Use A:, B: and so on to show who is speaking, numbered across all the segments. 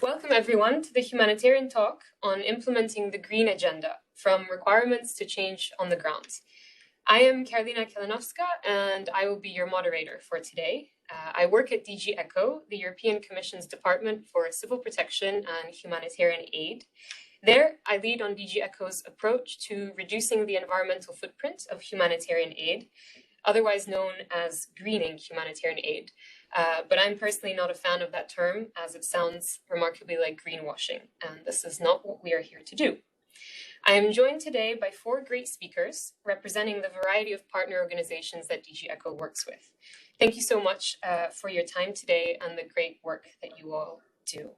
A: Welcome everyone to the humanitarian talk on implementing the green agenda from requirements to change on the ground. I am Karolina Kalinowska and I will be your moderator for today. I work at DG ECHO, the European Commission's Department for Civil Protection and Humanitarian Aid. There, I lead on DG ECHO's approach to reducing the environmental footprint of humanitarian aid, otherwise known as greening humanitarian aid. But I'm personally not a fan of that term, as it sounds remarkably like greenwashing, and this is not what we are here to do. I am joined today by 4 great speakers representing the variety of partner organizations that DG ECHO works with. Thank you so much for your time today and the great work that you all do.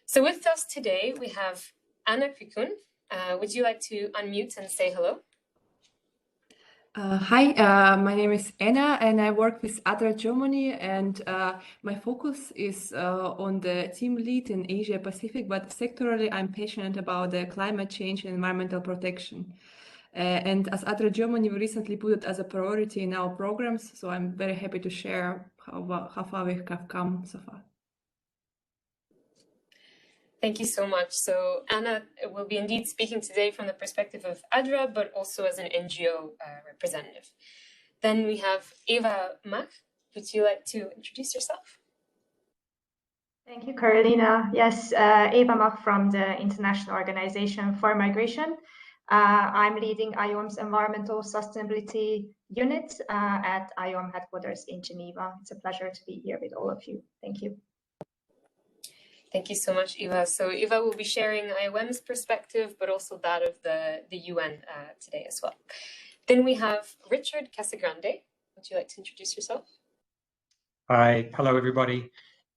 A: So with us today, we have Anna Krikun. Would you like to unmute and say hello?
B: Hi, my name is Anna and I work with ADRA Germany, and my focus is on the team lead in Asia Pacific, but sectorally I'm passionate about the climate change and environmental protection. And as ADRA Germany, we recently put it as a priority in our programs, so I'm very happy to share how far we have come so far.
A: Thank you so much. So Anna will be indeed speaking today from the perspective of ADRA, but also as an NGO representative. Then we have Eva Mach. Would you like to introduce yourself?
C: Thank you, Karolina. Yes, Eva Mach from the International Organization for Migration. I'm leading IOM's Environmental Sustainability Unit at IOM headquarters in Geneva. It's a pleasure to be here with all of you. Thank you.
A: Thank you so much, Eva. So Eva will be sharing IOM's perspective, but also that of the UN today as well. Then we have Richard Casagrande. Would you like to introduce yourself?
D: Hi, hello everybody.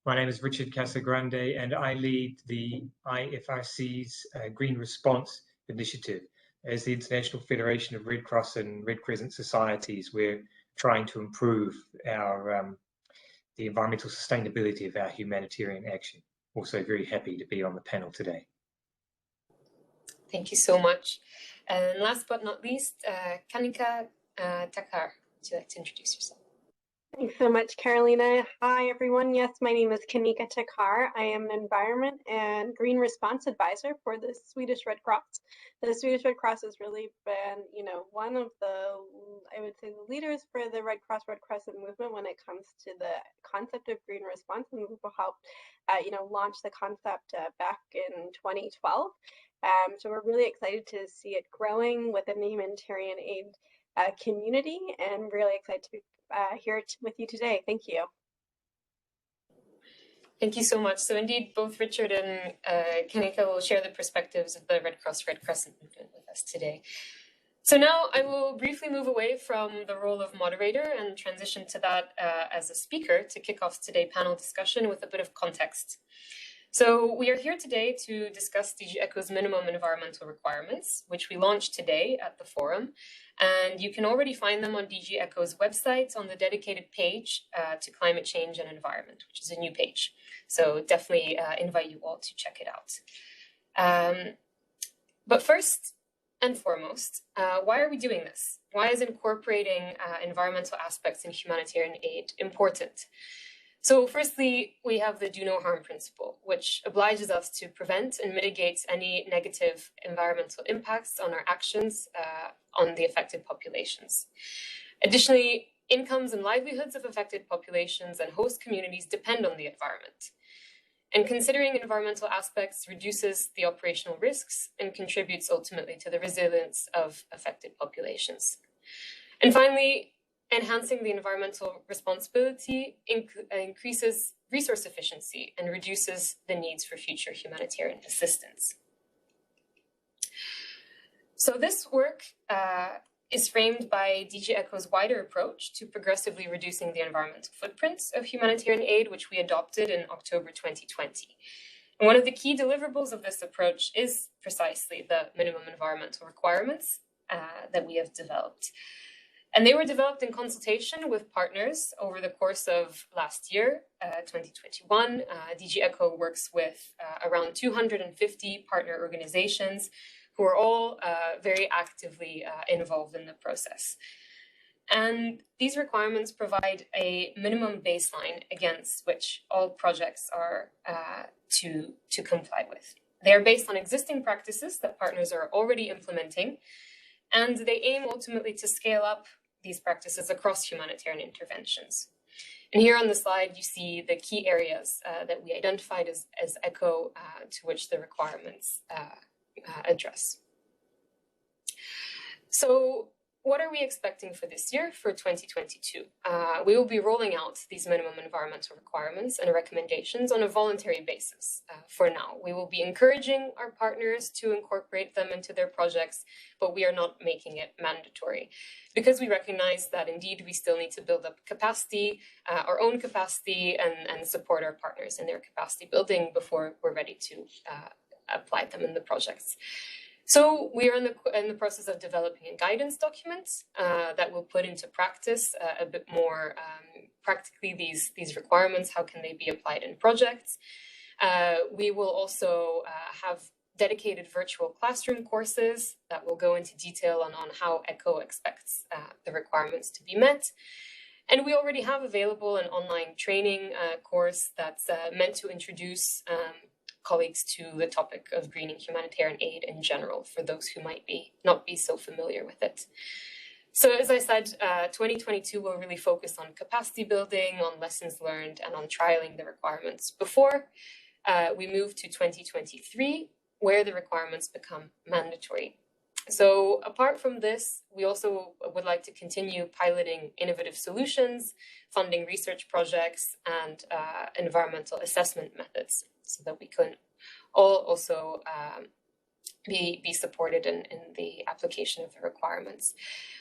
D: My name is Richard Casagrande and I lead the IFRC's Green Response Initiative. As the International Federation of Red Cross and Red Crescent Societies, we're trying to improve our the environmental sustainability of our humanitarian action. Also very happy to be on the panel today.
A: Thank you so much. And last but not least, Kanika Takar, would you like to introduce yourself?
E: Thanks so much, Karolina. Hi, everyone. Yes, my name is Kanika Takar. I am an Environment and Green Response Advisor for the Swedish Red Cross. The Swedish Red Cross has really been, one of the, I would say, the leaders for the Red Cross, Red Crescent movement when it comes to the concept of green response, and we've helped, launch the concept back in 2012. So we're really excited to see it growing within the humanitarian aid community, and really excited to be here with you today. Thank you.
A: Thank you so much. So indeed, both Richard and Kanika will share the perspectives of the Red Cross, Red Crescent movement with us today. So now I will briefly move away from the role of moderator and transition to that as a speaker to kick off today's panel discussion with a bit of context. So we are here today to discuss DG ECHO's minimum environmental requirements, which we launched today at the forum. And you can already find them on DG ECHO's website on the dedicated page to climate change and environment, which is a new page. So definitely invite you all to check it out. But first and foremost, why are we doing this? Why is incorporating environmental aspects in humanitarian aid important? So firstly, we have the do no harm principle, which obliges us to prevent and mitigate any negative environmental impacts on our actions on the affected populations. Additionally, incomes and livelihoods of affected populations and host communities depend on the environment. And considering environmental aspects reduces the operational risks and contributes ultimately to the resilience of affected populations. And finally, enhancing the environmental responsibility increases resource efficiency and reduces the needs for future humanitarian assistance. So this work is framed by DG ECHO's wider approach to progressively reducing the environmental footprints of humanitarian aid, which we adopted in October 2020. And one of the key deliverables of this approach is precisely the minimum environmental requirements that we have developed. And they were developed in consultation with partners over the course of last year, 2021. DG ECHO works with around 250 partner organizations who are all very actively involved in the process. And these requirements provide a minimum baseline against which all projects are to comply with. They are based on existing practices that partners are already implementing, and they aim ultimately to scale up these practices across humanitarian interventions. And here on the slide, you see the key areas that we identified as ECHO to which the requirements address. So what are we expecting for this year, for 2022? We will be rolling out these minimum environmental requirements and recommendations on a voluntary basis for now. We will be encouraging our partners to incorporate them into their projects, but we are not making it mandatory because we recognize that indeed we still need to build up capacity, our own capacity, and support our partners in their capacity building before we're ready to apply them in the projects. So we are in the process of developing a guidance document that will put into practice a bit more practically these requirements. How can they be applied in projects? We will also have dedicated virtual classroom courses that will go into detail on how ECHO expects the requirements to be met. And we already have available an online training course that's meant to introduce colleagues to the topic of greening humanitarian aid in general, for those who might not be so familiar with it. So as I said, 2022 will really focus on capacity building, on lessons learned, and on trialing the requirements before we move to 2023, where the requirements become mandatory. So apart from this, we also would like to continue piloting innovative solutions, funding research projects, and environmental assessment methods, so that we can all also be supported in the application of the requirements.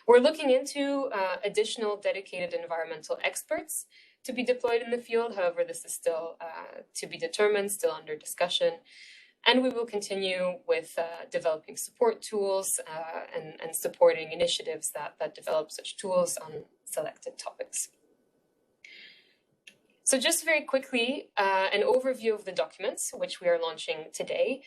A: We're looking into additional dedicated environmental experts to be deployed in the field. However, this is still to be determined, still under discussion. And we will continue with developing support tools and supporting initiatives that develop such tools on selected topics. So just very quickly, an overview of the documents, which we are launching today.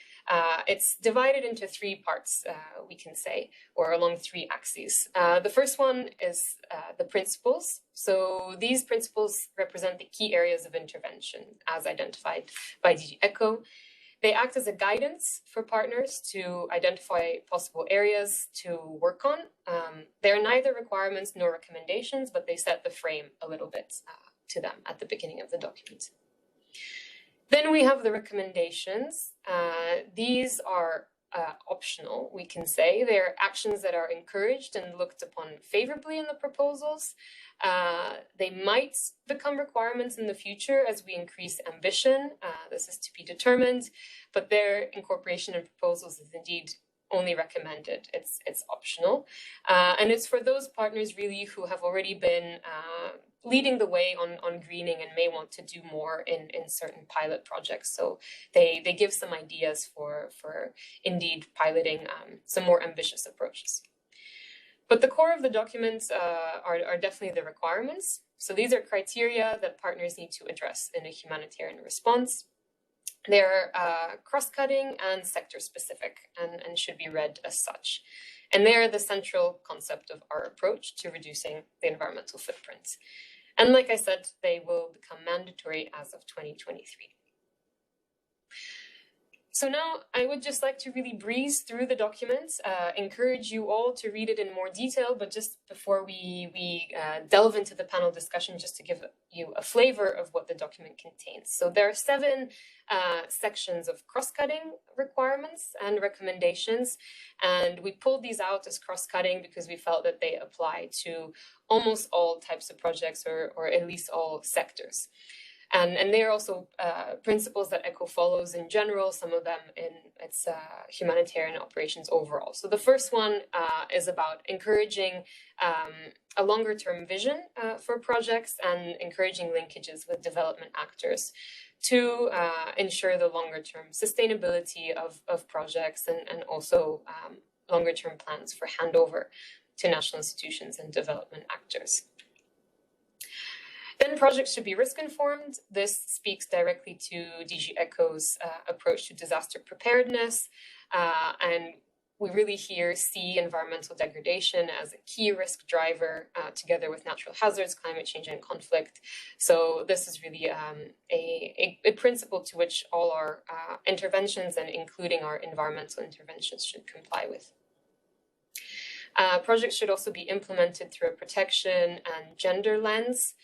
A: It's divided into three parts, we can say, or along three axes. The first one is the principles. So these principles represent the key areas of intervention as identified by DG ECHO. They act as a guidance for partners to identify possible areas to work on. They're neither requirements nor recommendations, but they set the frame a little bit to them at the beginning of the document. Then we have the recommendations. These are optional, we can say. They're actions that are encouraged and looked upon favorably in the proposals. They might become requirements in the future as we increase ambition. This is to be determined, but their incorporation in proposals is indeed only recommended. It's optional. And it's for those partners really who have already been leading the way on greening and may want to do more in certain pilot projects. So they give some ideas for indeed piloting some more ambitious approaches. But the core of the documents are definitely the requirements. So these are criteria that partners need to address in a humanitarian response. They're cross-cutting and sector-specific and should be read as such. And they're the central concept of our approach to reducing the environmental footprint. And like I said, they will become mandatory as of 2023. So now I would just like to really breeze through the document, encourage you all to read it in more detail, but just before we delve into the panel discussion, just to give you a flavor of what the document contains. So there are 7 sections of cross-cutting requirements and recommendations, and we pulled these out as cross-cutting because we felt that they apply to almost all types of projects or at least all sectors. And they are also principles that ECHO follows in general, some of them in its humanitarian operations overall. So the first one is about encouraging a longer term vision for projects and encouraging linkages with development actors to ensure the longer term sustainability of projects and also longer term plans for handover to national institutions and development actors. Then projects should be risk informed. This speaks directly to DG ECHO's approach to disaster preparedness. And we really here see environmental degradation as a key risk driver, together with natural hazards, climate change, and conflict. So this is really a principle to which all our interventions, and including our environmental interventions, should comply with. Projects should also be implemented through a protection and gender lens.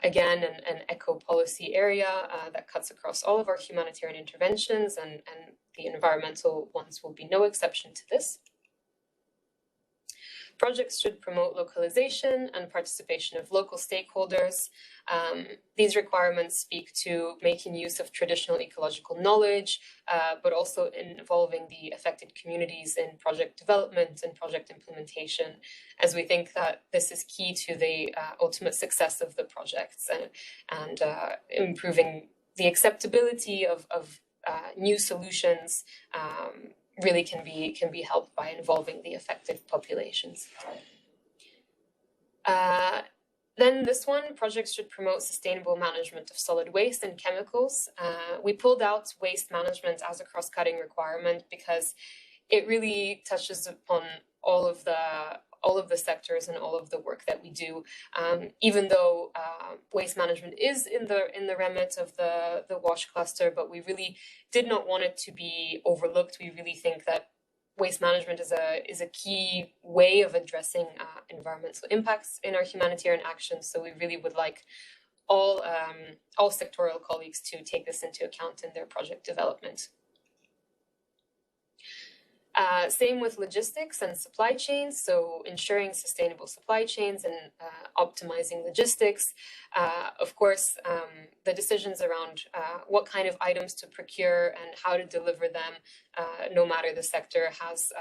A: Again, an eco policy area that cuts across all of our humanitarian interventions, and the environmental ones will be no exception to this. Projects should promote localization and participation of local stakeholders. These requirements speak to making use of traditional ecological knowledge, but also involving the affected communities in project development and project implementation, as we think that this is key to the ultimate success of the projects, and improving the acceptability of new solutions really can be helped by involving the affected populations. Then this one, projects should promote sustainable management of solid waste and chemicals. We pulled out waste management as a cross-cutting requirement because it really touches upon all of the sectors and all of the work that we do. Even though waste management is in the remit of the WASH cluster, but we really did not want it to be overlooked. We really think that waste management is a key way of addressing environmental impacts in our humanitarian actions. So we really would like all sectoral colleagues to take this into account in their project development. Same with logistics and supply chains, so ensuring sustainable supply chains and optimizing logistics. Of course, the decisions around what kind of items to procure and how to deliver them, no matter the sector, has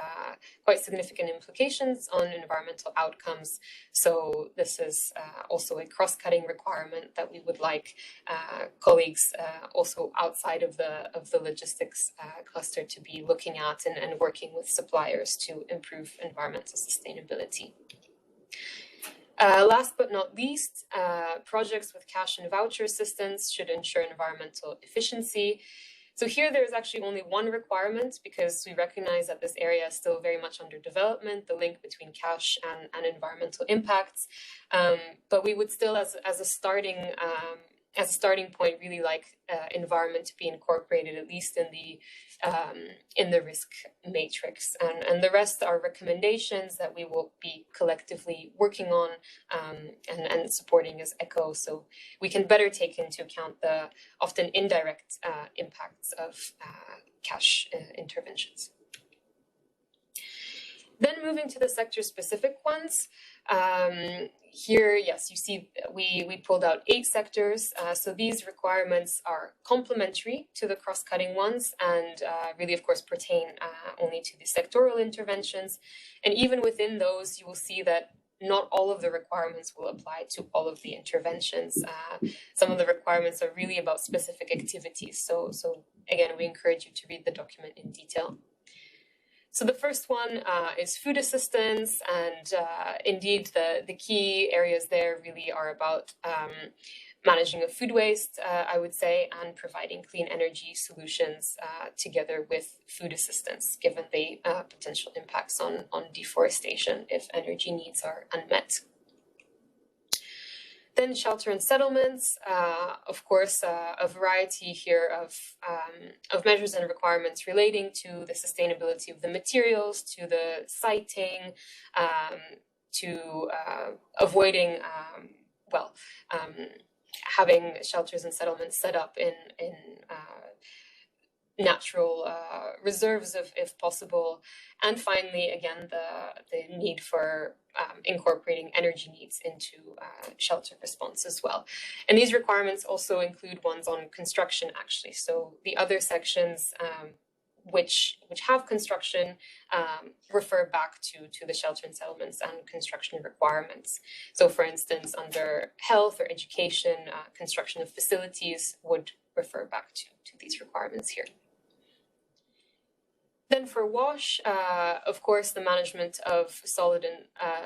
A: quite significant implications on environmental outcomes. So this is also a cross-cutting requirement that we would like colleagues also outside of the logistics cluster to be looking at and working with suppliers to improve environmental sustainability. Last but not least, projects with cash and voucher assistance should ensure environmental efficiency. So here there's actually only one requirement, because we recognize that this area is still very much under development, the link between cash and environmental impacts. But we would still, as a starting point, really like environment to be incorporated, at least in the risk matrix, and the rest are recommendations that we will be collectively working on and supporting as ECHO, so we can better take into account the often indirect impacts of cash interventions. Then moving to the sector-specific ones. Here, yes, you see we pulled out 8 sectors. So these requirements are complementary to the cross-cutting ones, and really, of course, pertain only to the sectoral interventions. And even within those, you will see that not all of the requirements will apply to all of the interventions. Some of the requirements are really about specific activities. So again, we encourage you to read the document in detail. So the first one is food assistance, and indeed the key areas there really are about managing of food waste, I would say, and providing clean energy solutions together with food assistance, given the potential impacts on deforestation if energy needs are unmet. Then shelter and settlements, of course, a variety here of measures and requirements relating to the sustainability of the materials, to the siting, to avoiding, having shelters and settlements set up in natural reserves if possible. And finally, again, the need for incorporating energy needs into shelter response as well. And these requirements also include ones on construction, actually. So the other sections which have construction refer back to the shelter and settlements and construction requirements. So for instance, under health or education, construction of facilities would refer back to these requirements here. Then for WASH, of course, the management of solid and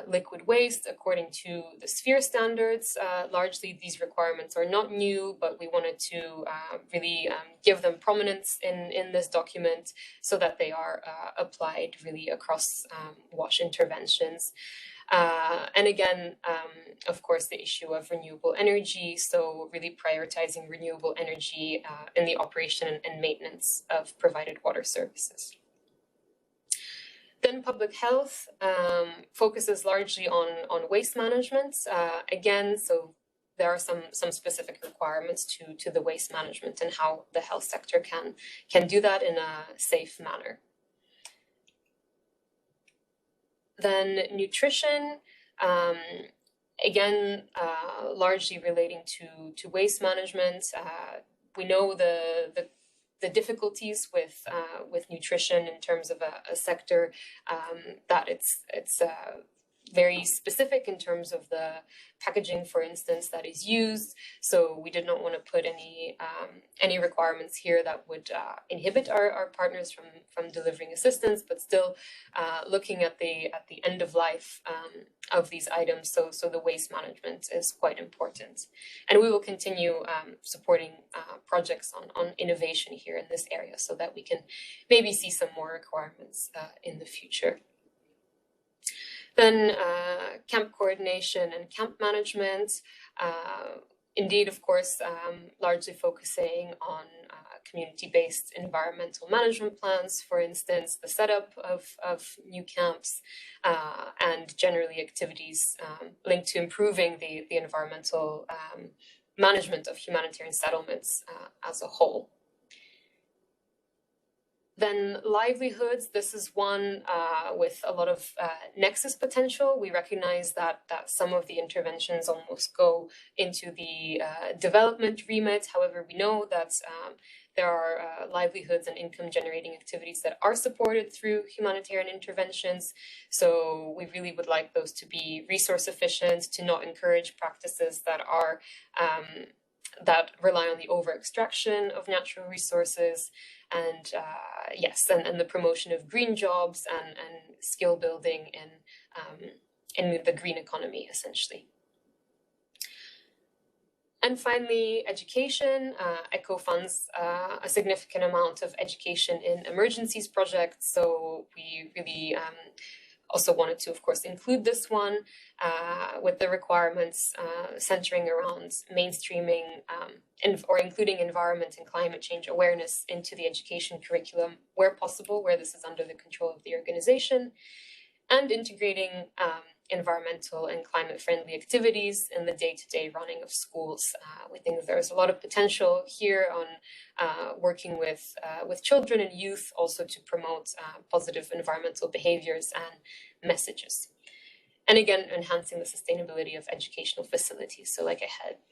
A: liquid waste according to the Sphere standards. Largely, these requirements are not new, but we wanted to really give them prominence in this document so that they are applied really across WASH interventions. And again, of course, the issue of renewable energy, so really prioritizing renewable energy in the operation and maintenance of provided water services. Then public health focuses largely on waste management. Again, so there are some specific requirements to the waste management and how the health sector can do that in a safe manner. Then nutrition, again, largely relating to waste management. We know the difficulties with nutrition in terms of a sector, that it's very specific in terms of the packaging, for instance, that is used. So we did not want to put any requirements here that would inhibit our partners from delivering assistance, but still looking at the end of life of these items. So the waste management is quite important, and we will continue supporting projects on innovation here in this area so that we can maybe see some more requirements in the future. Then camp coordination and camp management, indeed, of course, largely focusing on community-based environmental management plans, for instance, the setup of new camps, and generally activities linked to improving the environmental management of humanitarian settlements as a whole. Then livelihoods, this is one with a lot of nexus potential. We recognize that some of the interventions almost go into the development remit. However, we know that there are livelihoods and income generating activities that are supported through humanitarian interventions. So we really would like those to be resource efficient, to not encourage practices that are that rely on the over-extraction of natural resources, and yes, and the promotion of green jobs and skill building in the green economy, essentially. And finally, education. ECHO funds a significant amount of education in emergencies projects, so we really also wanted to, of course, include this one with the requirements centering around mainstreaming or including environment and climate change awareness into the education curriculum where possible, where this is under the control of the organization, and integrating environmental and climate-friendly activities in the day-to-day running of schools. We think there's a lot of potential here on working with children and youth, also to promote positive environmental behaviors and messages. And again, enhancing the sustainability of educational facilities. So like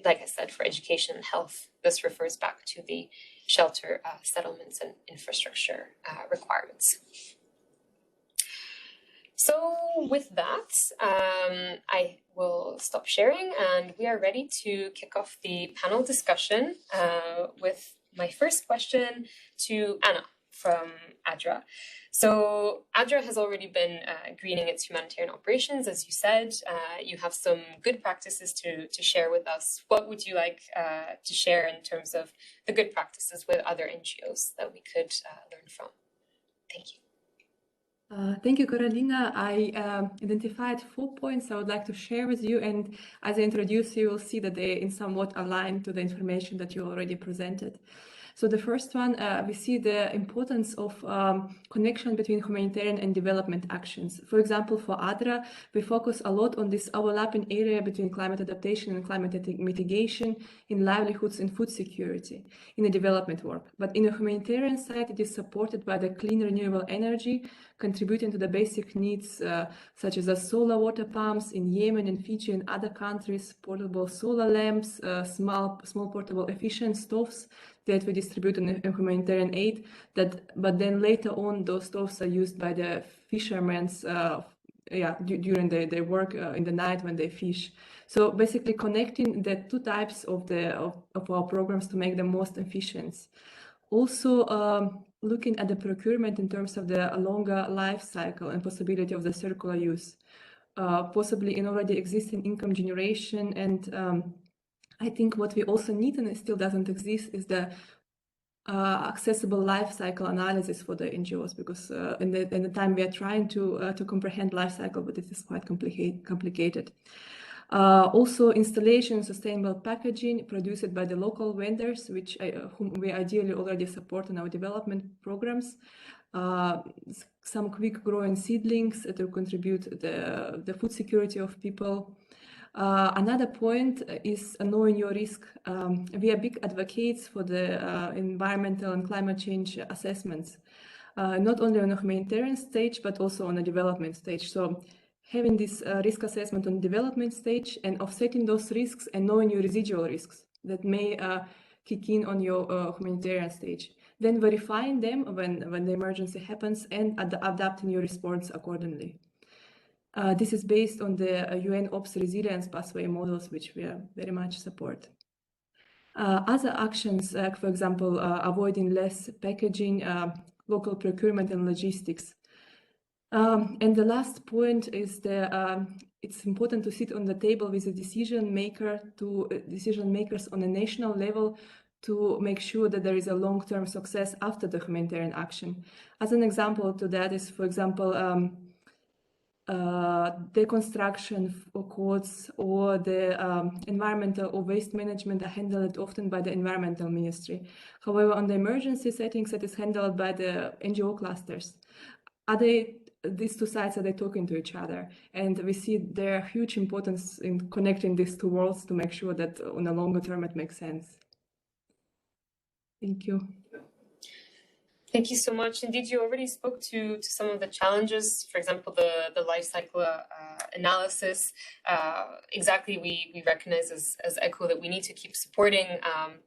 A: I said, for education and health, this refers back to the shelter, settlements, and infrastructure requirements. So with that, I will stop sharing, and we are ready to kick off the panel discussion with my first question to Anna from ADRA. So ADRA has already been greening its humanitarian operations, as you said. You have some good practices to share with us. What would you like to share in terms of the good practices with other NGOs that we could learn from? Thank you.
B: Thank you, Carolina. I identified 4 points I would like to share with you, and as I introduce you will see that they in somewhat align to the information that you already presented. So the first one, we see the importance of connection between humanitarian and development actions. For example, for ADRA, we focus a lot on this overlapping area between climate adaptation and climate mitigation in livelihoods and food security in the development work. But in the humanitarian side, it is supported by the clean renewable energy, contributing to the basic needs such as the solar water pumps in Yemen and Fiji and other countries, portable solar lamps, small portable efficient stoves that we distribute in humanitarian aid, but then later on those stoves are used by the fishermen during their work in the night when they fish. So basically connecting the two types of our programs to make them most efficient. Also, looking at the procurement in terms of the longer life cycle and possibility of the circular use, possibly in already existing income generation. And I think what we also need, and it still doesn't exist, is the accessible life cycle analysis for the NGOs, because in the time we are trying to comprehend life cycle, but it is quite complicated. Also, installation sustainable packaging produced by the local vendors, whom we ideally already support in our development programs. Some quick growing seedlings to contribute the food security of people. Another point is knowing your risk. We are big advocates for the environmental and climate change assessments, not only on a humanitarian stage, but also on a development stage. So having this risk assessment on development stage and offsetting those risks and knowing your residual risks that may kick in on your humanitarian stage. Then verifying them when the emergency happens and adapting your response accordingly. This is based on the UN Ops resilience pathway models, which we very much support. Other actions, for example, avoiding less packaging, local procurement and logistics. And the last point is it's important to sit on the table with the decision makers on a national level to make sure that there is a long-term success after the humanitarian action. As an example to that is, for example, deconstruction codes or the environmental or waste management are handled often by the environmental ministry. However, on the emergency settings, it is handled by the NGO clusters. These two sides, are they talking to each other? And we see their huge importance in connecting these two worlds to make sure that on a longer term it makes sense. Thank you.
A: Thank you so much. Indeed, you already spoke to some of the challenges, for example, the life cycle analysis. Exactly, we recognize as ECHO that we need to keep supporting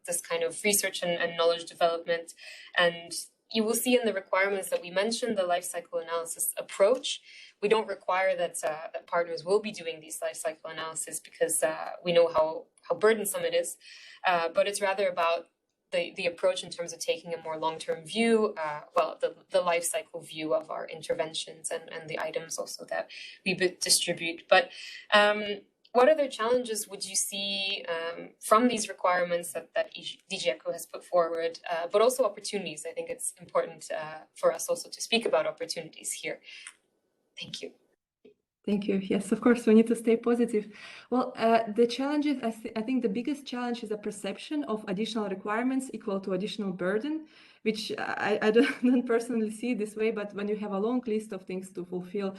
A: this kind of research and knowledge development. And you will see in the requirements that we mentioned the life cycle analysis approach. We don't require that partners will be doing these life cycle analysis because we know how burdensome it is, but it's rather about the approach in terms of taking a more long-term view, the life cycle view of our interventions and the items also that we distribute. But what other challenges would you see from these requirements that DG ECHO has put forward, but also opportunities? I think it's important for us also to speak about opportunities here. Thank you.
B: Thank you. Yes, of course, we need to stay positive. Well, the challenges, I think the biggest challenge is a perception of additional requirements equal to additional burden, which I don't personally see this way, but when you have a long list of things to fulfill,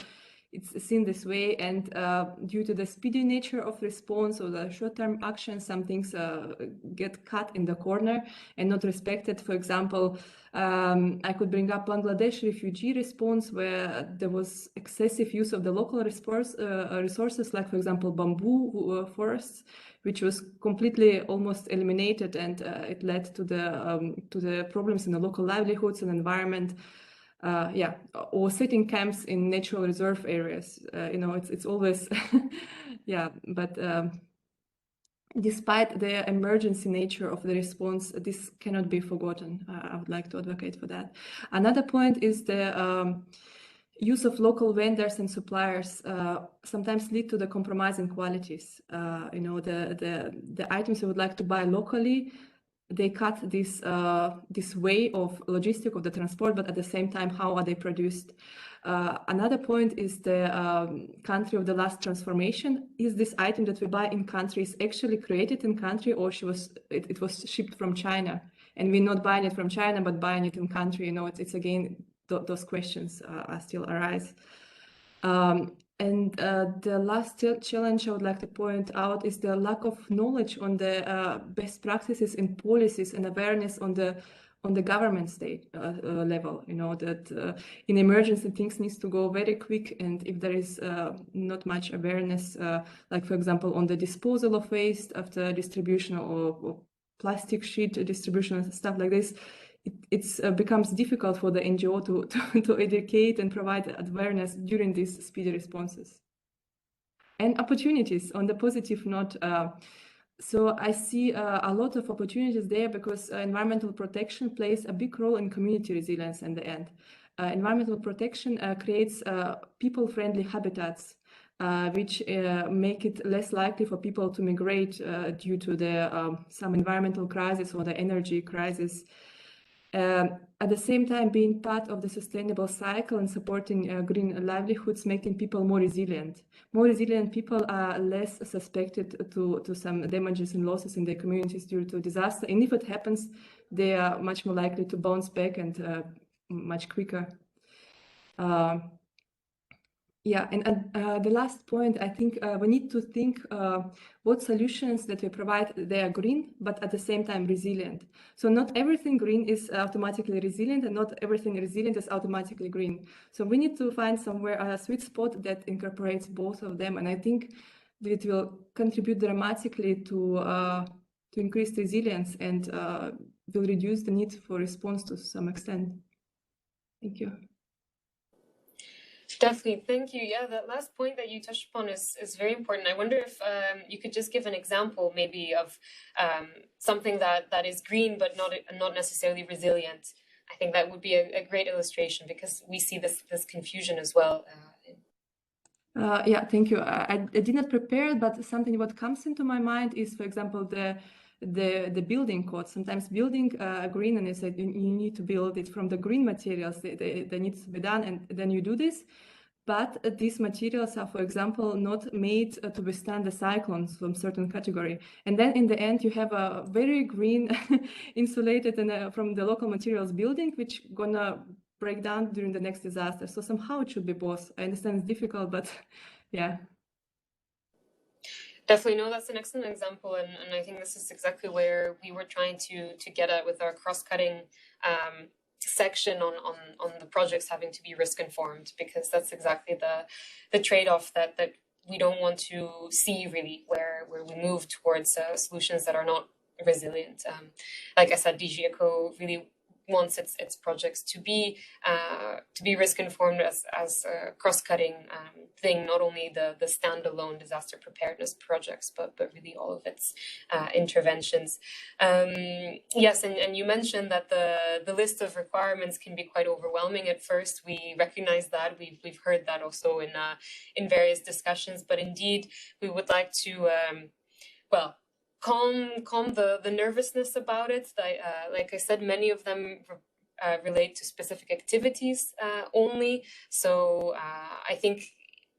B: it's seen this way. And due to the speedy nature of response or the short-term action, some things get cut in the corner and not respected. For example, I could bring up Bangladesh refugee response, where there was excessive use of the local resources, like, for example, bamboo forests, which was completely almost eliminated, and it led to the problems in the local livelihoods and environment. Or setting camps in natural reserve areas. It's always, but despite the emergency nature of the response, this cannot be forgotten. I would like to advocate for that. Another point is the use of local vendors and suppliers sometimes lead to the compromising qualities. The items we would like to buy locally, they cut this way of logistic of the transport, but at the same time, how are they produced? Another point is the country of the last transformation. Is this item that we buy in country is actually created in country, or it was shipped from China? And we're not buying it from China, but buying it in country. It's again, those questions still arise. And the last challenge I would like to point out is the lack of knowledge on the best practices and policies and awareness on the government state level. That in emergency things needs to go very quick, and if there is not much awareness, like, for example, on the disposal of waste after distribution or plastic sheet distribution and stuff like this, it becomes difficult for the NGO to educate and provide awareness during these speedy responses. And opportunities, on the positive note, So I see a lot of opportunities there because environmental protection plays a big role in community resilience in the end. Environmental protection creates people-friendly habitats, which make it less likely for people to migrate due to some environmental crisis or the energy crisis. At the same time, being part of the sustainable cycle and supporting green livelihoods, making people more resilient. More resilient people are less suspected to some damages and losses in their communities due to disaster. And if it happens, they are much more likely to bounce back and much quicker. Yeah, and the last point, I think we need to think what solutions that we provide, they are green, but at the same time resilient. So not everything green is automatically resilient and not everything resilient is automatically green. So we need to find somewhere a sweet spot that incorporates both of them. And I think it will contribute dramatically to increase resilience and will reduce the need for response to some extent. Thank you.
A: Definitely, thank you. Yeah, that last point that you touched upon is very important. I wonder if you could just give an example maybe of something that is green but not necessarily resilient. I think that would be a great illustration because we see this confusion as well.
B: Yeah, thank you. I did not prepare, but something what comes into my mind is, for example, the building code. Sometimes building green, and you said you need to build it from the green materials. They need to be done, and then you do this. But these materials are, for example, not made to withstand the cyclones from certain category. And then in the end, you have a very green, insulated and from the local materials building, which gonna break down during the next disaster. So somehow it should be both. I understand it's difficult, but yeah.
A: Definitely, no, that's an excellent example, and I think this is exactly where we were trying to get at with our cross-cutting section on the projects having to be risk informed, because that's exactly the trade-off that we don't want to see really, where we move towards solutions that are not resilient. Like I said, DG ECO really wants its projects to be risk informed as a cross-cutting thing, not only the standalone disaster preparedness projects, but really all of its interventions. Yes, and you mentioned that the list of requirements can be quite overwhelming at first. We recognize that. We've heard that also in various discussions, but indeed we would like to calm the nervousness about it. Like I said, many of them relate to specific activities only. So I think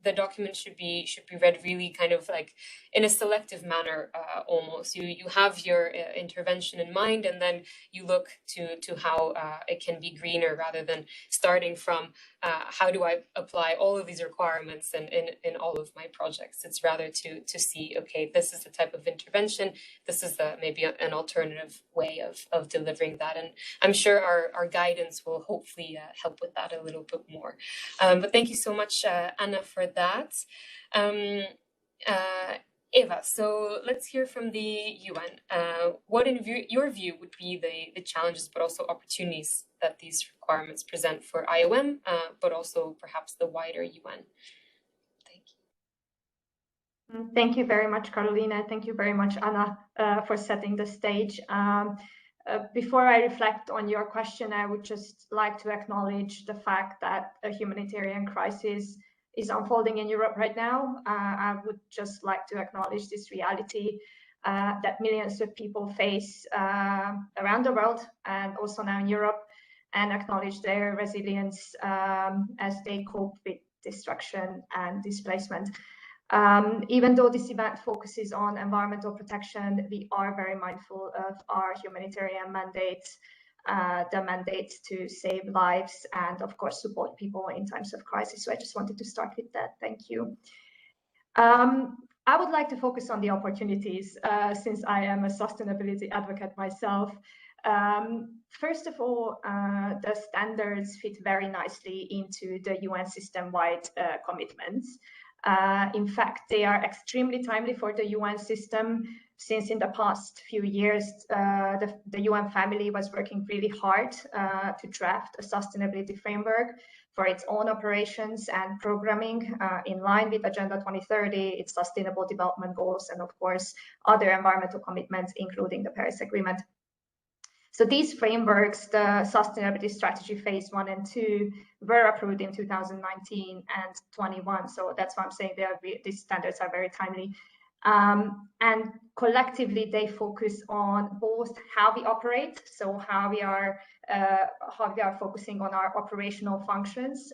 A: the document should be read really kind of like in a selective manner almost. You have your intervention in mind, and then you look to how it can be greener, rather than starting from how do I apply all of these requirements in all of my projects. It's rather to see, okay, this is the type of intervention, this is maybe an alternative way of delivering that. And I'm sure our guidance will hopefully help with that a little bit more. But thank you so much, Anna, for that. Eva, so let's hear from the UN. What in your view would be the challenges but also opportunities that these requirements present for IOM, but also perhaps the wider UN? Thank you.
C: Thank you very much, Carolina. Thank you very much, Anna, for setting the stage. Before I reflect on your question, I would just like to acknowledge the fact that a humanitarian crisis is unfolding in Europe right now. I would just like to acknowledge this reality that millions of people face around the world and also now in Europe, and acknowledge their resilience as they cope with destruction and displacement. Even though this event focuses on environmental protection, we are very mindful of our humanitarian mandates, the mandate to save lives and, of course, support people in times of crisis. So I just wanted to start with that. Thank you. I would like to focus on the opportunities since I am a sustainability advocate myself. First of all, the standards fit very nicely into the UN system-wide commitments. In fact, they are extremely timely for the UN system, since in the past few years, the UN family was working really hard to draft a sustainability framework for its own operations and programming in line with Agenda 2030, its sustainable development goals, and of course, other environmental commitments, including the Paris Agreement. So these frameworks, the Sustainability Strategy Phase 1 and 2, were approved in 2019 and 21. So that's why I'm saying these standards are very timely. And collectively, they focus on both how we operate, so how we are focusing on our operational functions,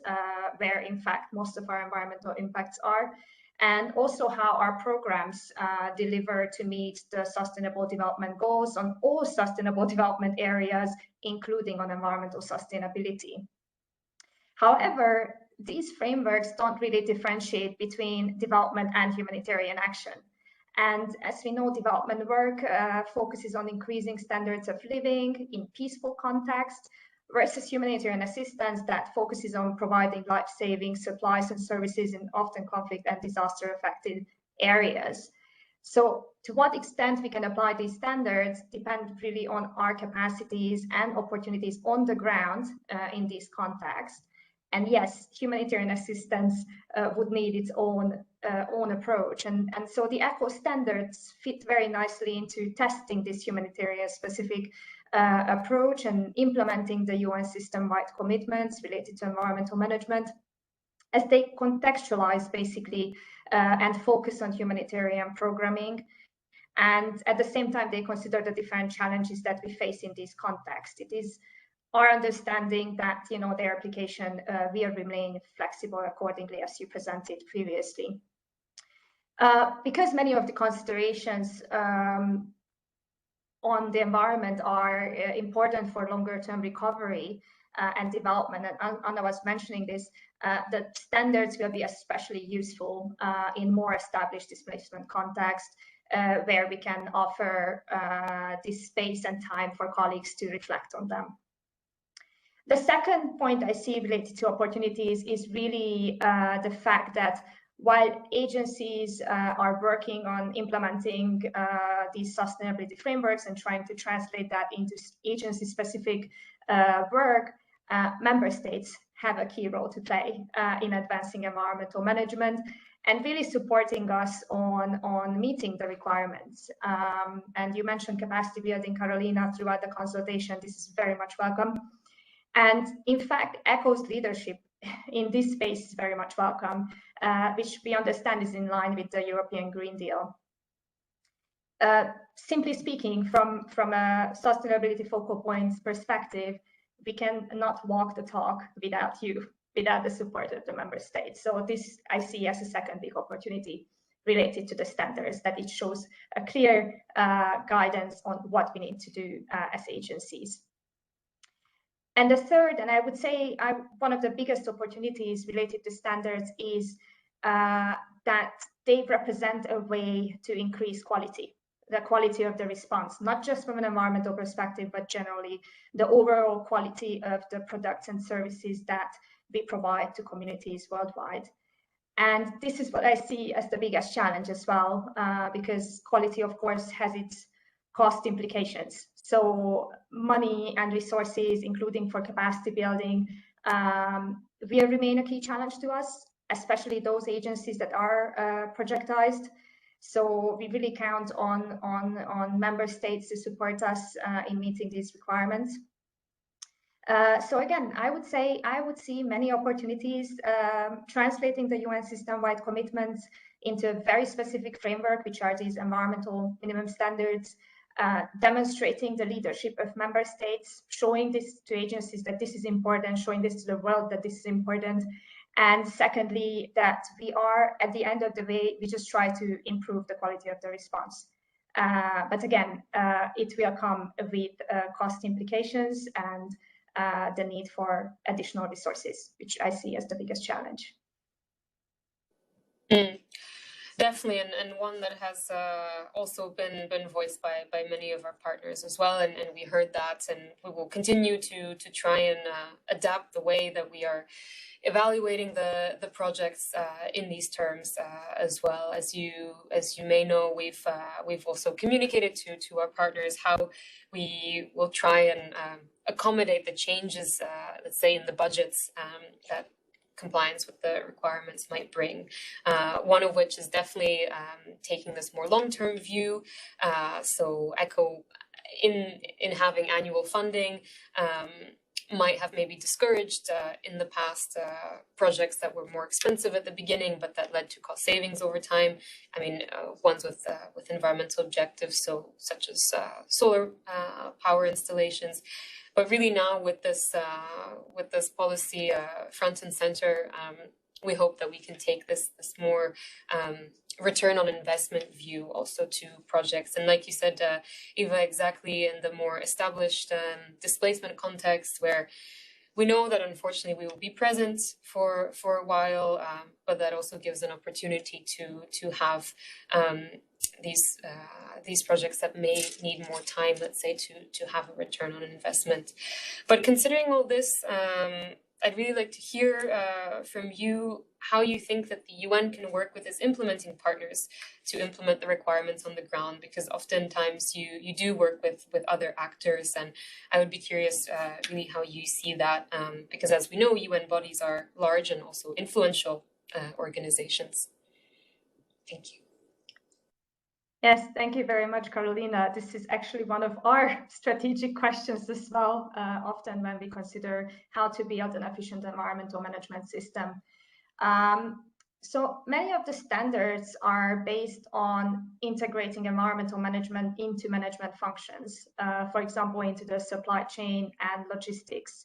C: where in fact most of our environmental impacts are, and also how our programs deliver to meet the Sustainable Development Goals on all sustainable development areas, including on environmental sustainability. However, these frameworks don't really differentiate between development and humanitarian action. And as we know, development work focuses on increasing standards of living in peaceful context, versus humanitarian assistance that focuses on providing life-saving supplies and services in often conflict and disaster-affected areas. So to what extent we can apply these standards depends really on our capacities and opportunities on the ground in this context. And yes, humanitarian assistance would need its own approach. And so the ECHO standards fit very nicely into testing this humanitarian specific approach and implementing the UN system-wide commitments related to environmental management, as they contextualize basically and focus on humanitarian programming. And at the same time, they consider the different challenges that we face in this context. It is our understanding that their application will remain flexible accordingly, as you presented previously. Because many of the considerations on the environment are important for longer-term recovery and development, and Anna was mentioning this, the standards will be especially useful in more established displacement context, where we can offer this space and time for colleagues to reflect on them. The second point I see related to opportunities is really the fact that while agencies are working on implementing these sustainability frameworks and trying to translate that into agency-specific work, member states have a key role to play in advancing environmental management and really supporting us on meeting the requirements. And you mentioned capacity building, Carolina, throughout the consultation. This is very much welcome. And in fact, ECHO's leadership in this space is very much welcome, which we understand is in line with the European Green Deal. Simply speaking, from a sustainability focal points perspective, we cannot walk the talk without the support of the member states. So this I see as a second big opportunity related to the standards, that it shows a clear guidance on what we need to do as agencies. And the third, and I would say one of the biggest opportunities related to standards is that they represent a way to increase the quality of the response, not just from an environmental perspective, but generally the overall quality of the products and services that we provide to communities worldwide. And this is what I see as the biggest challenge as well, because quality, of course, has its cost implications. So money and resources, including for capacity building, will remain a key challenge to us, especially those agencies that are projectized. So we really count on member states to support us in meeting these requirements. So again, I would see many opportunities translating the UN system-wide commitments into a very specific framework, which are these environmental minimum standards, demonstrating the leadership of member states, showing this to agencies that this is important, showing this to the world that this is important. And secondly, that we are, at the end of the day, we just try to improve the quality of the response. But again, it will come with cost implications and the need for additional resources, which I see as the biggest challenge.
A: Definitely, and one that has also been voiced by many of our partners as well, and we heard that, and we will continue to try and adapt the way that we are evaluating the projects in these terms as well. As you may know, we've also communicated to our partners how we will try and accommodate the changes, let's say, in the budgets that compliance with the requirements might bring. One of which is definitely taking this more long-term view. So ECHO, in having annual funding, might have maybe discouraged in the past projects that were more expensive at the beginning, but that led to cost savings over time. I mean, ones with environmental objectives, so such as solar power installations. But really now with this policy front and center, we hope that we can take this more return on investment view also to projects. And like you said, Eva, exactly in the more established displacement context where we know that unfortunately we will be present for a while, but that also gives an opportunity to have these projects that may need more time, let's say, to have a return on investment. But considering all this, I'd really like to hear from you how you think that the UN can work with its implementing partners to implement the requirements on the ground, because oftentimes you do work with other actors, and I would be curious really how you see that, because as we know, UN bodies are large and also influential organizations. Thank you.
C: Yes, thank you very much, Carolina. This is actually one of our strategic questions as well, often when we consider how to build an efficient environmental management system. So many of the standards are based on integrating environmental management into management functions, for example, into the supply chain and logistics.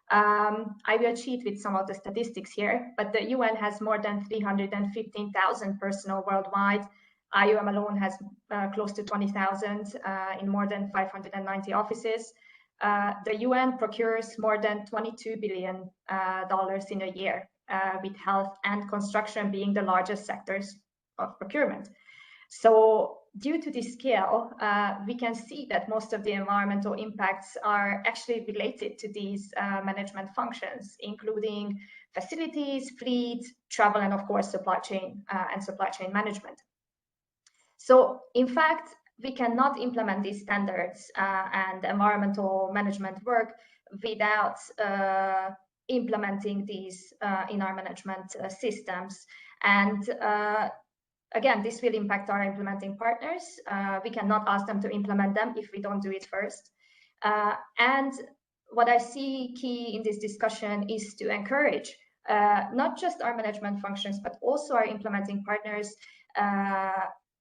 C: I will cheat with some of the statistics here, but the UN has more than 315,000 personnel worldwide. IOM alone has close to 20,000 in more than 590 offices. The UN procures more than $22 billion in a year, with health and construction being the largest sectors of procurement. So due to this scale, we can see that most of the environmental impacts are actually related to these management functions, including facilities, fleet, travel, and of course, supply chain and supply chain management. So in fact, we cannot implement these standards and environmental management work without implementing these in our management systems. And again, this will impact our implementing partners. We cannot ask them to implement them if we don't do it first. And what I see key in this discussion is to encourage not just our management functions, but also our implementing partners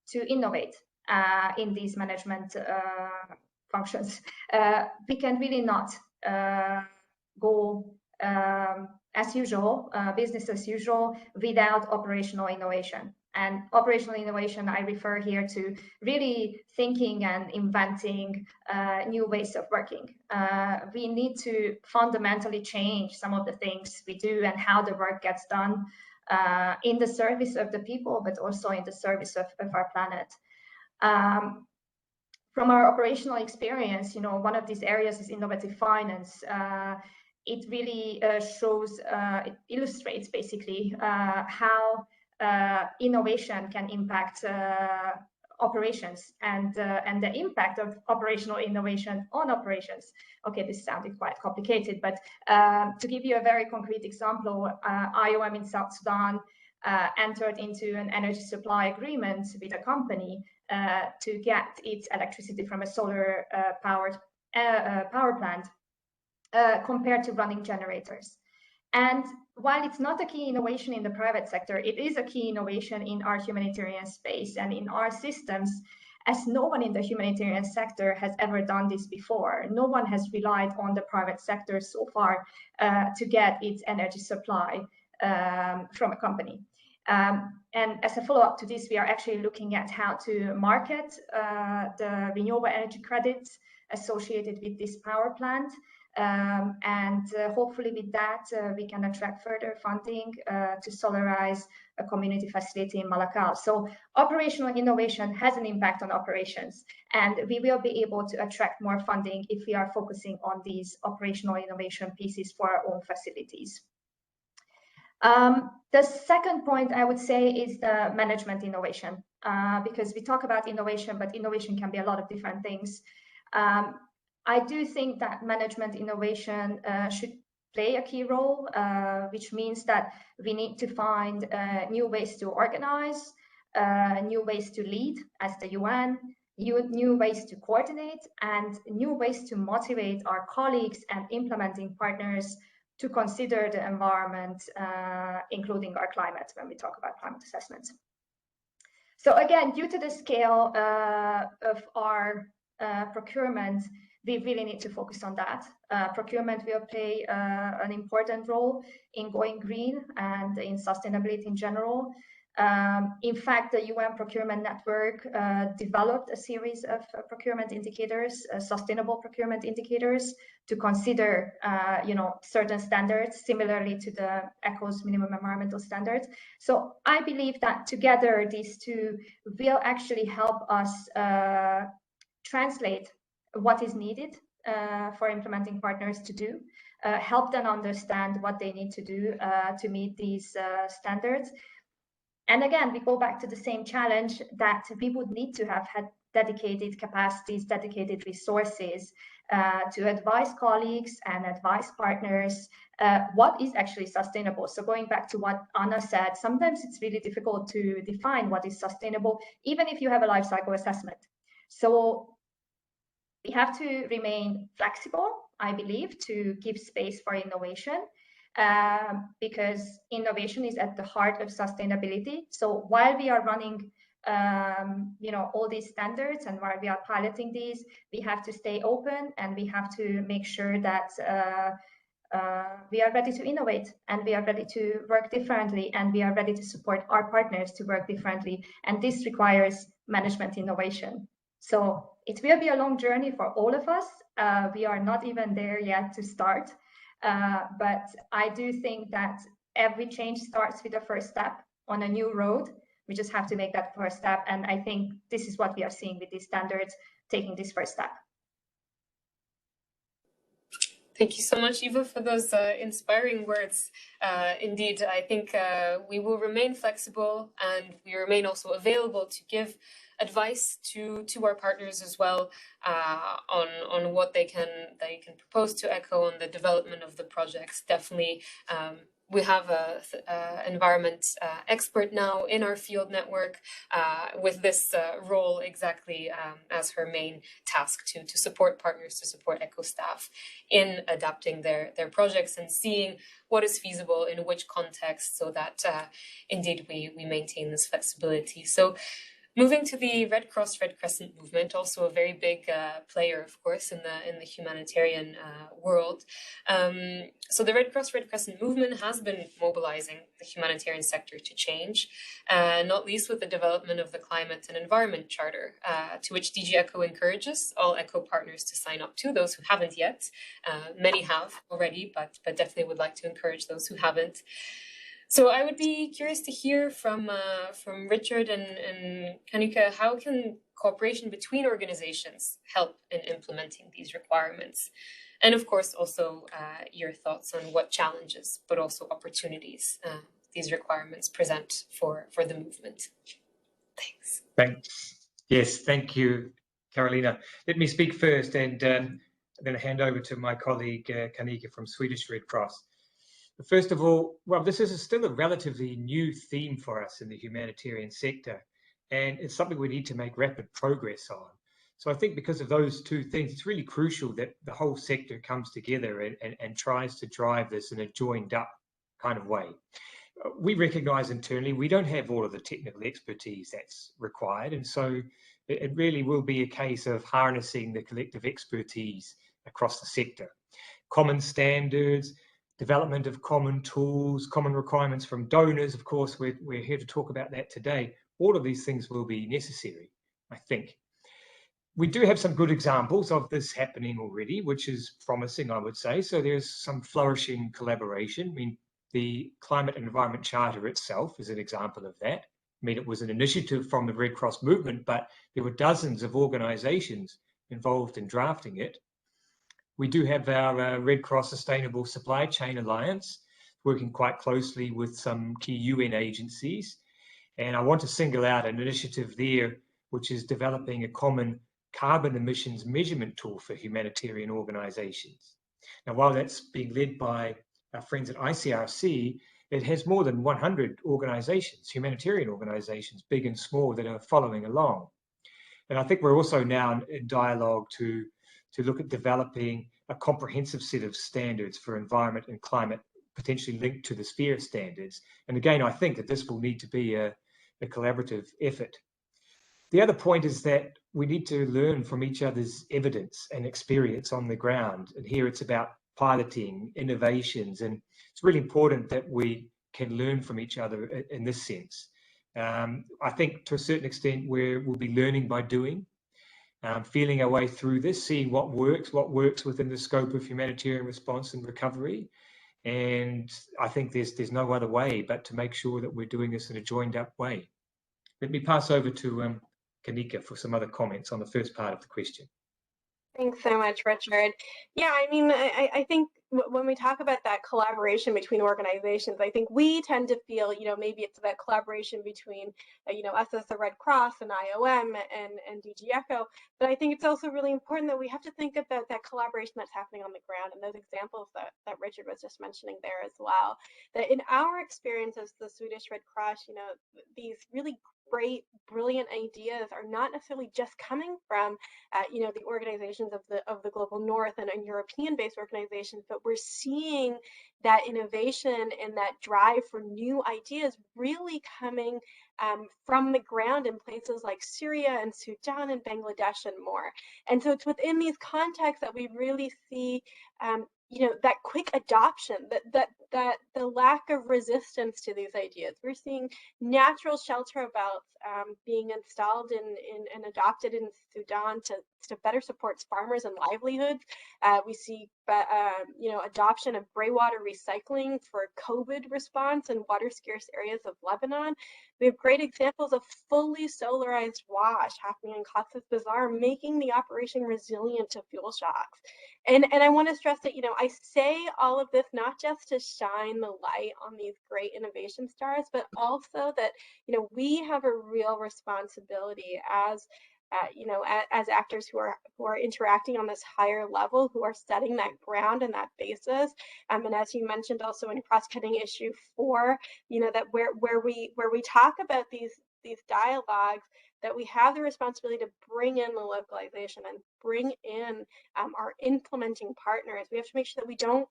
C: to innovate in these management functions. We can really not go as usual, business as usual, without operational innovation. And operational innovation, I refer here to really thinking and inventing new ways of working. We need to fundamentally change some of the things we do and how the work gets done in the service of the people, but also in the service of our planet. From our operational experience, one of these areas is innovative finance. It really it illustrates basically how innovation can impact operations and the impact of operational innovation on operations. Okay, this sounded quite complicated, but to give you a very concrete example, IOM in South Sudan entered into an energy supply agreement with a company to get its electricity from a solar power plant compared to running generators. And while it's not a key innovation in the private sector, it is a key innovation in our humanitarian space and in our systems, as no one in the humanitarian sector has ever done this before. No one has relied on the private sector so far to get its energy supply from a company. And as a follow-up to this, we are actually looking at how to market the renewable energy credits associated with this power plant. And hopefully with that, we can attract further funding to solarize a community facility in Malakal. So operational innovation has an impact on operations, and we will be able to attract more funding if we are focusing on these operational innovation pieces for our own facilities. The second point I would say is the management innovation, because we talk about innovation, but innovation can be a lot of different things. I do think that management innovation should play a key role, which means that we need to find new ways to organize, new ways to lead as the UN, new ways to coordinate, and new ways to motivate our colleagues and implementing partners to consider the environment, including our climate when we talk about climate assessments. So again, due to the scale of our procurement, we really need to focus on that. Procurement will play an important role in going green and in sustainability in general. In fact, the UN Procurement Network developed a series of procurement indicators, sustainable procurement indicators, to consider, certain standards, similarly to the ECHO's minimum environmental standards. So I believe that together these two will actually help us translate what is needed for implementing partners to do, help them understand what they need to do to meet these standards. And again, we go back to the same challenge that we would need to have had dedicated capacities, dedicated resources to advise colleagues and advise partners what is actually sustainable. So going back to what Anna said, sometimes it's really difficult to define what is sustainable, even if you have a life cycle assessment. So we have to remain flexible, I believe, to give space for innovation. Because innovation is at the heart of sustainability. So while we are running, all these standards and while we are piloting these, we have to stay open and we have to make sure that we are ready to innovate and we are ready to work differently and we are ready to support our partners to work differently. And this requires management innovation. So it will be a long journey for all of us. We are not even there yet to start. But I do think that every change starts with the first step on a new road. We just have to make that first step. And I think this is what we are seeing with these standards, taking this first step.
A: Thank you so much, Eva, for those inspiring words. Indeed, I think we will remain flexible and we remain also available to give advice to our partners as well on what they can propose to ECHO on the development of the projects. Definitely, we have an environment expert now in our field network with this role exactly as her main task to support partners, to support ECHO staff in adapting their projects and seeing what is feasible in which context, so that indeed we maintain this flexibility. So moving to the Red Cross, Red Crescent movement, also a very big player, of course, in the humanitarian world. So the Red Cross, Red Crescent movement has been mobilizing the humanitarian sector to change, not least with the development of the Climate and Environment Charter, to which DG ECHO encourages all ECHO partners to sign up to, those who haven't yet. Many have already, but definitely would like to encourage those who haven't. So I would be curious to hear from Richard and Kanika, how can cooperation between organizations help in implementing these requirements? And of course, also your thoughts on what challenges, but also opportunities these requirements present for the movement. Thanks.
D: Thanks. Yes, thank you, Carolina. Let me speak first and then hand over to my colleague Kanika from Swedish Red Cross. First of all, well, this is still a relatively new theme for us in the humanitarian sector, and it's something we need to make rapid progress on. So I think because of those two things, it's really crucial that the whole sector comes together and tries to drive this in a joined up kind of way. We recognize internally we don't have all of the technical expertise that's required, and so it really will be a case of harnessing the collective expertise across the sector. Common standards, development of common tools, common requirements from donors. Of course, we're here to talk about that today. All of these things will be necessary, I think. We do have some good examples of this happening already, which is promising, I would say. So there's some flourishing collaboration. I mean, the Climate and Environment Charter itself is an example of that. I mean, it was an initiative from the Red Cross movement, but there were dozens of organizations involved in drafting it. We do have our Red Cross Sustainable Supply Chain Alliance, working quite closely with some key UN agencies. And I want to single out an initiative there, which is developing a common carbon emissions measurement tool for humanitarian organizations. Now, while that's being led by our friends at ICRC, it has more than 100 organizations, humanitarian organizations, big and small, that are following along. And I think we're also now in dialogue to look at developing a comprehensive set of standards for environment and climate, potentially linked to the Sphere standards. And again, I think that this will need to be a collaborative effort. The other point is that we need to learn from each other's evidence and experience on the ground. And here it's about piloting, innovations, and it's really important that we can learn from each other in this sense. I think to a certain extent we'll be learning by doing, feeling our way through this, seeing what works within the scope of humanitarian response and recovery. And I think there's no other way but to make sure that we're doing this in a joined up way. Let me pass over to Kanika for some other comments on the first part of the question.
E: Thanks so much, Richard. Yeah, I mean, I think when we talk about that collaboration between organizations, I think we tend to feel, maybe it's that collaboration between, us as the Red Cross and IOM and DG ECHO. But I think it's also really important that we have to think about that collaboration that's happening on the ground, and those examples that Richard was just mentioning there as well. That in our experience as the Swedish Red Cross, these really great, brilliant ideas are not necessarily just coming from, the organizations of the global north and European-based organizations, but we're seeing that innovation and that drive for new ideas really coming from the ground in places like Syria and Sudan and Bangladesh and more. And so it's within these contexts that we really see that quick adoption, that the lack of resistance to these ideas. We're seeing natural shelter belts being installed and adopted in Sudan to better support farmers and livelihoods. We see adoption of grey water recycling for COVID response in water scarce areas of Lebanon. We have great examples of fully solarized wash happening in Cox's Bazar, making the operation resilient to fuel shocks. And I want to stress that, I say all of this not just to shine the light on these great innovation stars, but also that, we have a real responsibility as actors who are interacting on this higher level, who are setting that ground and that basis. And as you mentioned also in cross-cutting issue 4, that where we talk about these dialogues, that we have the responsibility to bring in the localization and bring in our implementing partners. We have to make sure that we don't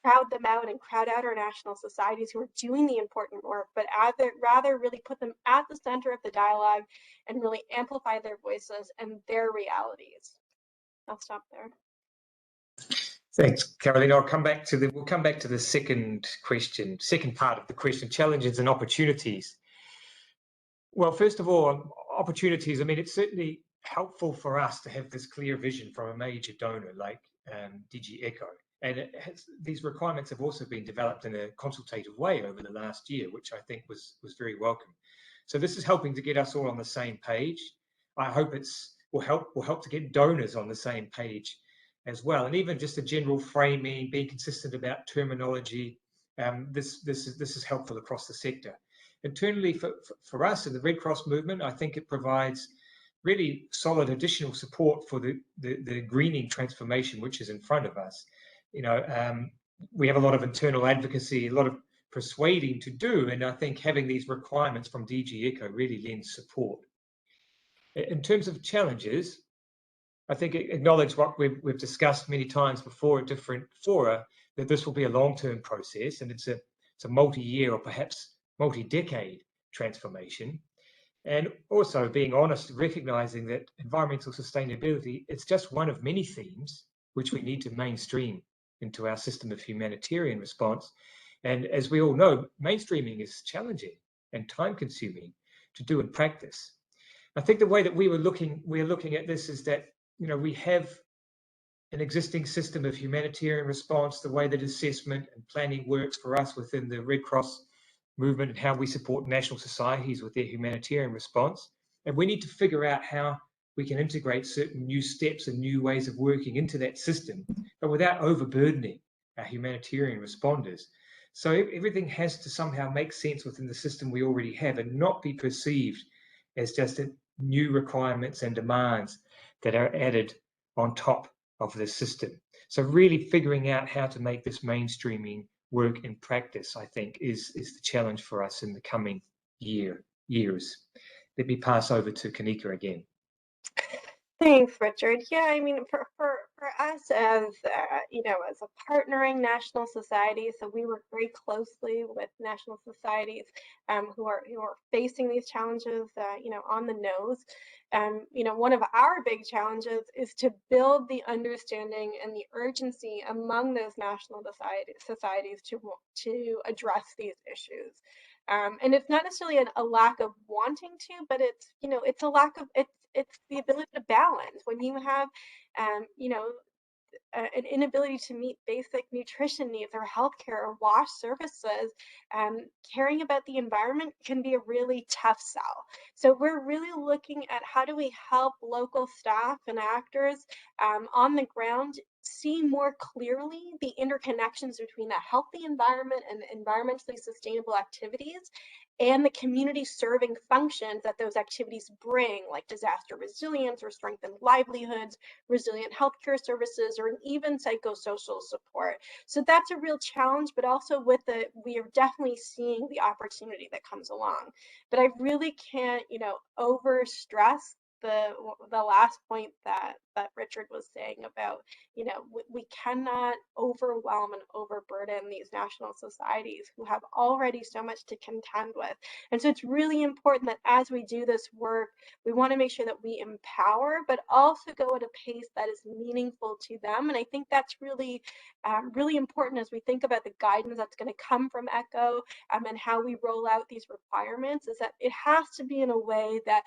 E: crowd them out and crowd out our national societies who are doing the important work, but rather really put them at the center of the dialogue and really amplify their voices and their realities. I'll stop there.
D: Thanks, Carolina. We'll come back to the second part of the question, challenges and opportunities. Well, first of all, opportunities. I mean, it's certainly helpful for us to have this clear vision from a major donor like DG ECHO. And these requirements have also been developed in a consultative way over the last year, which I think was very welcome. So this is helping to get us all on the same page. I hope will help to get donors on the same page as well. And even just a general framing, being consistent about terminology, this is helpful across the sector. Internally, for us in the Red Cross movement, I think it provides really solid additional support for the greening transformation which is in front of us. We have a lot of internal advocacy, a lot of persuading to do, and I think having these requirements from DG ECHO really lends support. In terms of challenges, I think acknowledge what we've discussed many times before at different fora, that this will be a long-term process, and it's a multi-year or perhaps multi-decade transformation. And also being honest, recognizing that environmental sustainability, it's just one of many themes which we need to mainstream into our system of humanitarian response. And as we all know, mainstreaming is challenging and time-consuming to do in practice. I think the way that we're looking at this is that we have an existing system of humanitarian response, the way that assessment and planning works for us within the Red Cross movement and how we support national societies with their humanitarian response. And we need to figure out how we can integrate certain new steps and new ways of working into that system, but without overburdening our humanitarian responders. So everything has to somehow make sense within the system we already have and not be perceived as just new requirements and demands that are added on top of the system. So really figuring out how to make this mainstreaming work in practice, I think, is the challenge for us in the coming years. Let me pass over to Kanika again.
E: Thanks, Richard. Yeah, I mean, for us as as a partnering national society, so we work very closely with national societies who are facing these challenges, on the nose. One of our big challenges is to build the understanding and the urgency among those national societies to address these issues. And it's not necessarily a lack of wanting to, but it's a lack of it's the ability to balance when you have an inability to meet basic nutrition needs or healthcare or wash services. Caring about the environment can be a really tough sell. So we're really looking at how do we help local staff and actors on the ground see more clearly the interconnections between a healthy environment and environmentally sustainable activities and the community serving functions that those activities bring, like disaster resilience or strengthened livelihoods, resilient healthcare services, or even psychosocial support. So that's a real challenge, but also we are definitely seeing the opportunity that comes along. But I really can't, over stress the last point that Richard was saying about, we cannot overwhelm and overburden these national societies who have already so much to contend with. And so it's really important that as we do this work, we want to make sure that we empower, but also go at a pace that is meaningful to them. And I think that's really, really important as we think about the guidance that's going to come from ECHO and how we roll out these requirements, is that it has to be in a way that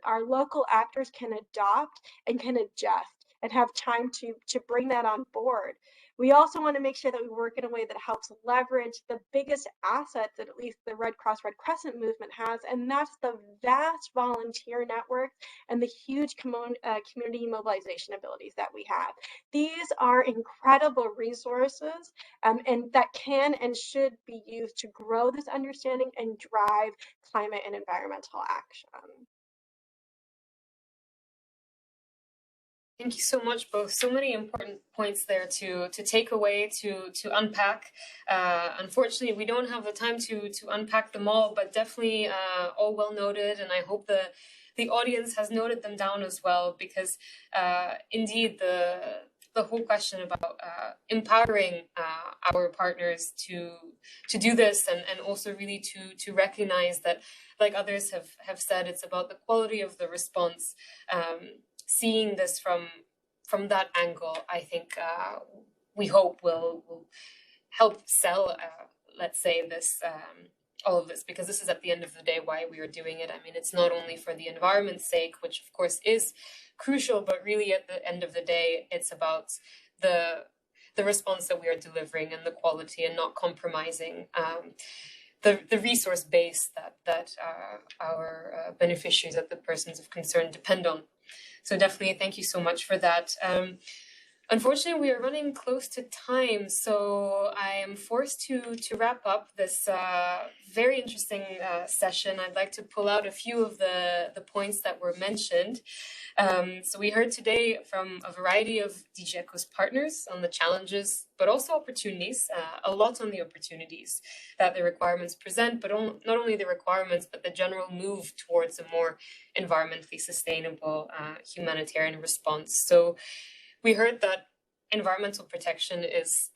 E: our local actors can adopt and can adjust and have time to bring that on board. We also want to make sure that we work in a way that helps leverage the biggest assets that at least the Red Cross Red Crescent movement has, and that's the vast volunteer network and the huge community mobilization abilities that we have. These are incredible resources and that can and should be used to grow this understanding and drive climate and environmental action.
A: Thank you so much, both. So many important points there to take away, to unpack. Unfortunately, we don't have the time to unpack them all, but definitely all well noted. And I hope the audience has noted them down as well, because indeed the whole question about empowering our partners to do this, and also really to recognize that, like others have said, it's about the quality of the response. Seeing this from that angle, I think we hope will help sell, let's say, this all of this, because this is at the end of the day why we are doing it. I mean, it's not only for the environment's sake, which of course is crucial, but really at the end of the day, it's about the response that we are delivering and the quality, and not compromising the resource base that our beneficiaries, that the persons of concern depend on. So definitely, thank you so much for that. Unfortunately, we are running close to time, so I am forced to wrap up this very interesting session. I'd like to pull out a few of the points that were mentioned. So we heard today from a variety of DG ECHO's partners on the challenges, but also opportunities, a lot on the opportunities that the requirements present, but not only the requirements, but the general move towards a more environmentally sustainable humanitarian response. So we heard that environmental protection is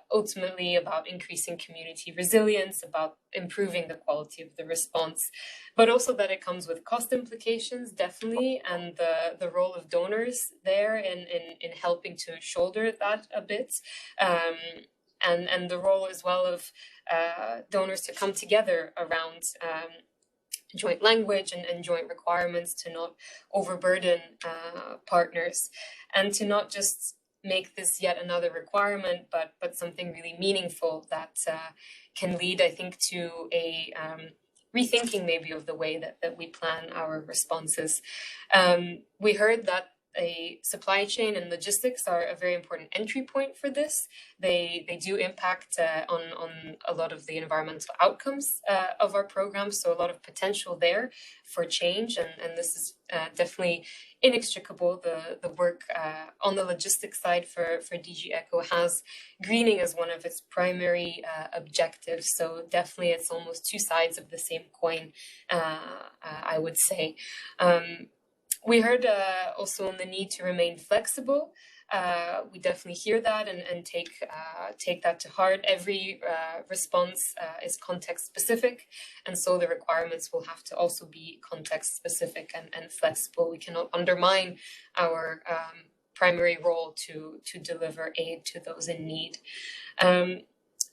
A: ultimately about increasing community resilience, about improving the quality of the response, but also that it comes with cost implications, definitely, and the role of donors there in helping to shoulder that a bit, and the role as well of donors to come together around joint language and joint requirements, to not overburden partners, and to not just make this yet another requirement, but something really meaningful that can lead, I think, to a rethinking maybe of the way that we plan our responses. We heard that a supply chain and logistics are a very important entry point for this. They do impact on a lot of the environmental outcomes of our program, so a lot of potential there for change, and this is definitely inextricable. The work on the logistics side for DG ECHO has greening as one of its primary objectives, so definitely it's almost two sides of the same coin, I would say. We heard also on the need to remain flexible. We definitely hear that and take that to heart. Every response is context specific, and so the requirements will have to also be context specific and flexible. We cannot undermine our primary role to deliver aid to those in need.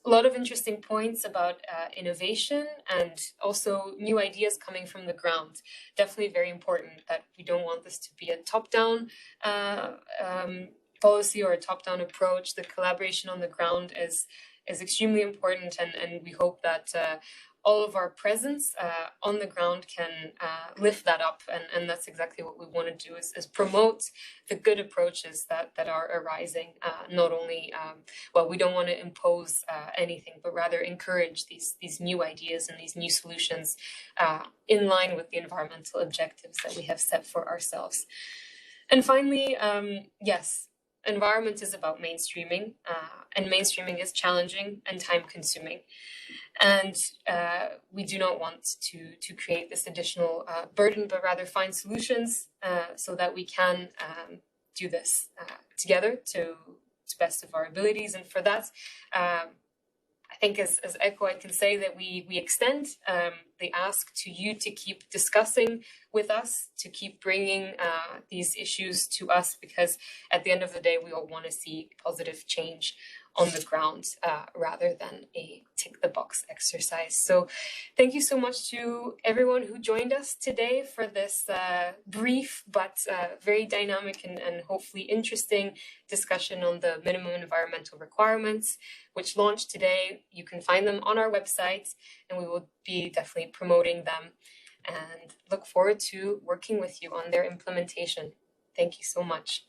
A: A lot of interesting points about innovation and also new ideas coming from the ground. Definitely very important that we don't want this to be a top-down policy or a top-down approach. The collaboration on the ground is extremely important, and we hope that all of our presence on the ground can lift that up, and that's exactly what we want to do, is promote the good approaches that are arising. Not only, well, we don't want to impose anything, but rather encourage these new ideas and these new solutions in line with the environmental objectives that we have set for ourselves. And finally, yes, environment is about mainstreaming, and mainstreaming is challenging and time-consuming. And we do not want to create this additional burden, but rather find solutions so that we can do this together to best of our abilities. And for that, I think as ECHO, I can say that we extend the ask to you to keep discussing with us, to keep bringing these issues to us, because at the end of the day, we all want to see positive change on the ground rather than a tick-the-box exercise. So thank you so much to everyone who joined us today for this brief but very dynamic and hopefully interesting discussion on the minimum environmental requirements, which launched today. You can find them on our website, and we will be definitely promoting them, and look forward to working with you on their implementation. Thank you so much.